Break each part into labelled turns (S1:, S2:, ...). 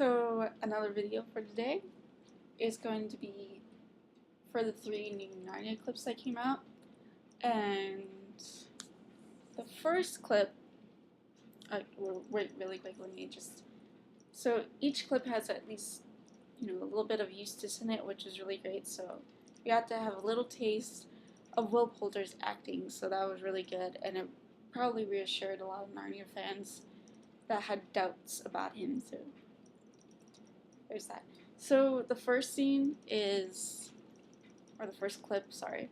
S1: So another video for today is going to be for the 3 new Narnia clips that came out. And the first clip, wait really quick, let me just, so each clip has at least, a little bit of Eustace in it, which is really great. So we got to have a little taste of Will Poulter's acting, so that was really good, and it probably reassured a lot of Narnia fans that had doubts about him, so there's that. So the first scene is, or the first clip, sorry,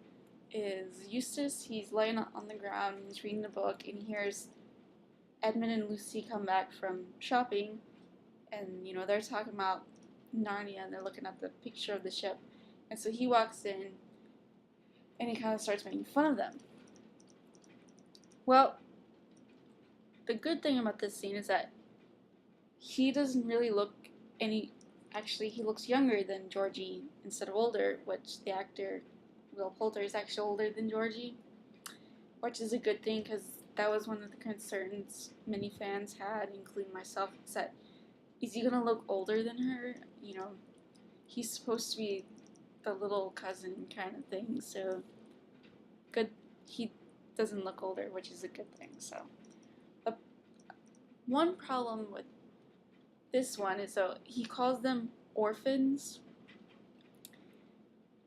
S1: is Eustace. He's laying on the ground, he's reading a book, and he hears Edmund and Lucy come back from shopping, and they're talking about Narnia, and they're looking at the picture of the ship, and so he walks in, and he kind of starts making fun of them. Well, the good thing about this scene is that he doesn't really look actually he looks younger than Georgie instead of older, which the actor Will Poulter is actually older than Georgie, which is a good thing because that was one of the concerns many fans had, including myself, is that is he gonna look older than her? He's supposed to be the little cousin kind of thing, so good. He doesn't look older, which is a good thing. So, one problem with this one is, so he calls them orphans,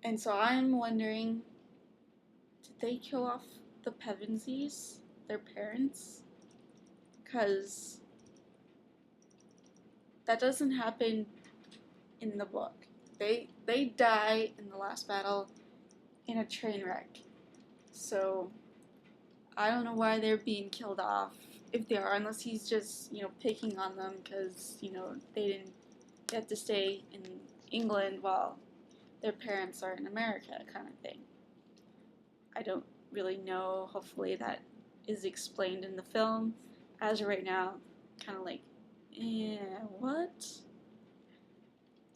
S1: and so I'm wondering, did they kill off the Pevensies, their parents? Because that doesn't happen in the book. They die in the last battle in a train wreck. So I don't know why they're being killed off, if they are, unless he's just, picking on them because, they didn't get to stay in England while their parents are in America, kind of thing. I don't really know. Hopefully that is explained in the film. As of right now, kind of like, what?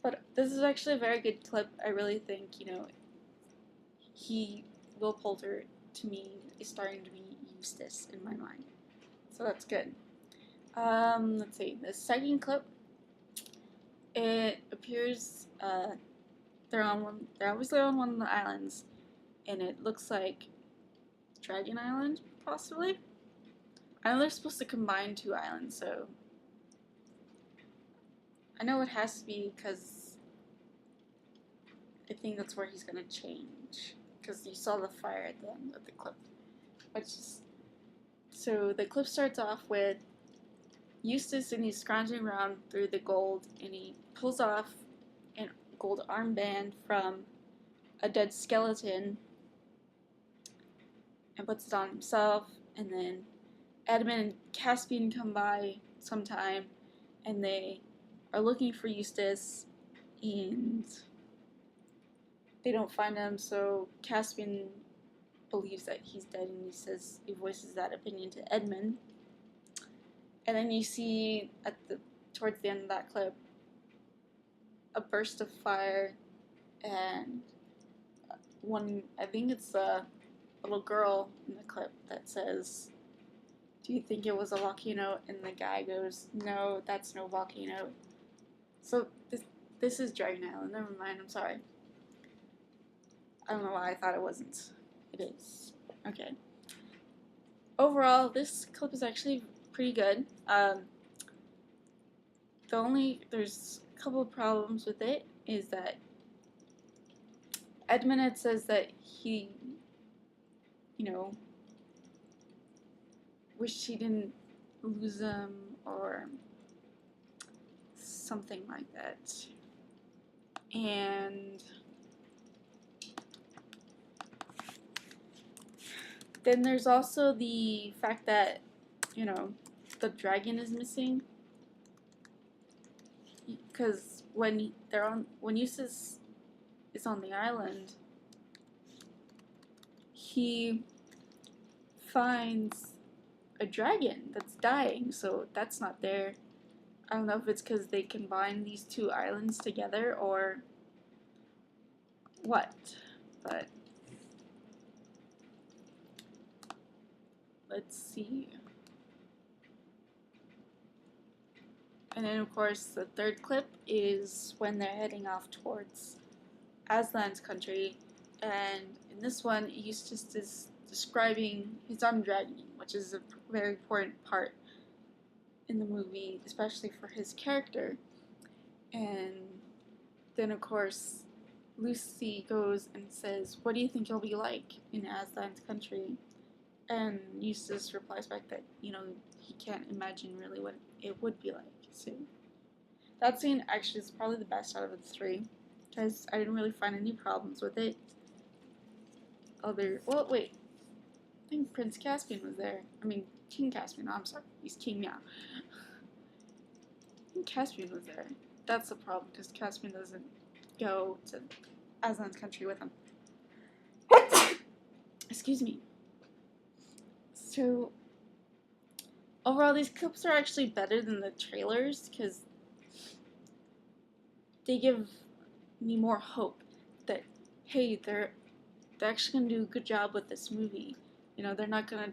S1: But this is actually a very good clip. I really think, Will Poulter, to me, is starting to be Eustace in my mind. So that's good. Let's see. The second clip, it appears they're obviously on one of the islands, and it looks like Dragon Island, possibly. I know they're supposed to combine 2 islands, so I know it has to be because I think that's where he's gonna change. Because you saw the fire at the end of the clip, so the clip starts off with Eustace, and he's scrounging around through the gold, and he pulls off a gold armband from a dead skeleton and puts it on himself, and then Edmund and Caspian come by sometime, and they are looking for Eustace, and they don't find him, so Caspian believes that he's dead, and he voices that opinion to Edmund. And then you see towards the end of that clip a burst of fire, and I think it's a little girl in the clip that says, "Do you think it was a volcano?" And the guy goes, "No, that's no volcano." So this is Dragon Island. Never mind, I'm sorry. I don't know why I thought it wasn't. It is. Okay. Overall, this clip is actually pretty good. There's a couple of problems with it, is that Edmund says that he, wished he didn't lose them, or something like that. And then there's also the fact that, the dragon is missing. Because when Eustace is on the island, he finds a dragon that's dying, so that's not there. I don't know if it's because they combine these 2 islands together or what, but let's see. And then, of course, the third clip is when they're heading off towards Aslan's country. And in this one, he's just describing his undragoning, which is a very important part in the movie, especially for his character. And then, of course, Lucy goes and says, "What do you think you'll be like in Aslan's country?" And Eustace replies back that, he can't imagine really what it would be like. So that scene actually is probably the best out of the three, because I didn't really find any problems with it. Well, wait, I think Prince Caspian was there. I mean, King Caspian, I'm sorry, he's king now. I think Caspian was there. That's the problem, because Caspian doesn't go to Aslan's country with him. Excuse me. So, overall, these clips are actually better than the trailers, because they give me more hope that, hey, they're actually going to do a good job with this movie. They're not going to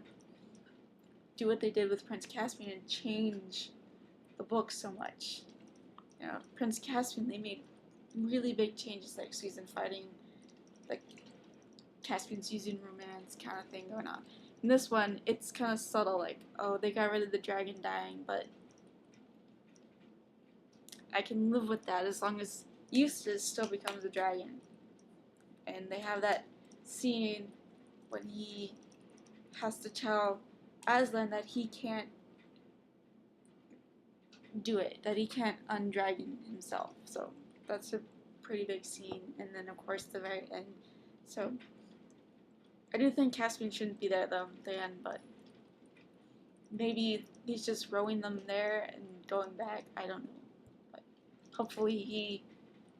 S1: do what they did with Prince Caspian and change the book so much. Prince Caspian, they made really big changes, like Susan fighting, like Caspian's using romance kind of thing going on. In this one, it's kind of subtle, like, oh, they got rid of the dragon dying, but I can live with that as long as Eustace still becomes a dragon. And they have that scene when he has to tell Aslan that he can't do it, that he can't undragon himself. So that's a pretty big scene. And then, of course, the very end. So I do think Caspian shouldn't be there, though, at the end, but maybe he's just rowing them there and going back. I don't know. But hopefully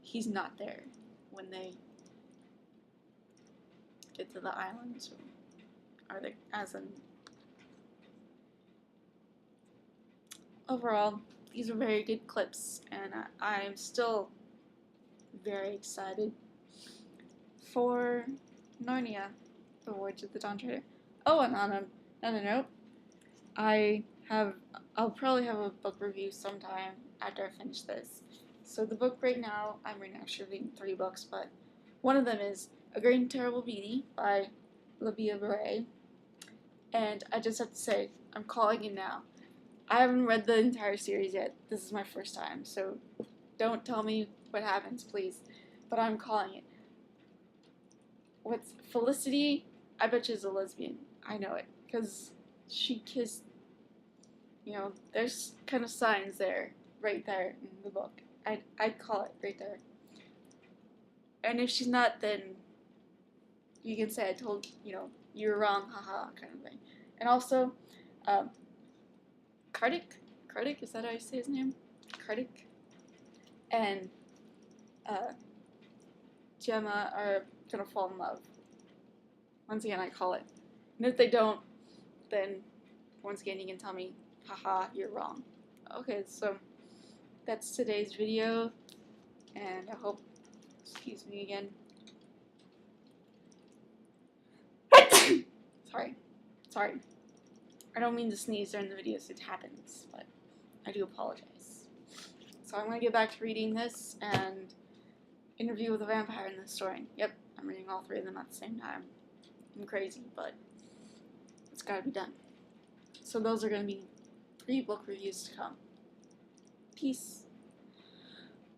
S1: he's not there when they get to the islands, or the Aslan. Overall, these are very good clips, and I'm still very excited for Narnia, the Voyage of the Daw Treader. Oh, and on another note, I'll probably have a book review sometime after I finish this. So the book right now, I'm actually reading 3 books, but one of them is A Great and Terrible Beauty by Libia Beret. And I just have to say, I'm calling it now. I haven't read the entire series yet. This is my first time, so don't tell me what happens, please. But I'm calling it. What's Felicity? I bet she's a lesbian. I know it, because she kissed, there's kind of signs there, right there in the book. I'd call it right there. And if she's not, then you can say I told, you're wrong, haha, kind of thing. And also, Kardik, is that how you say his name? Kardik? And Gemma are gonna fall in love. Once again, I call it. And if they don't, then once again you can tell me, haha, you're wrong. Okay, so that's today's video, and I hope, excuse me again. Sorry. I don't mean to sneeze during the videos, it happens, but I do apologize. So I'm going to get back to reading this and Interview with a Vampire in this story. Yep, I'm reading all 3 of them at the same time. I'm crazy, but it's got to be done. So those are going to be 3 book reviews to come. Peace.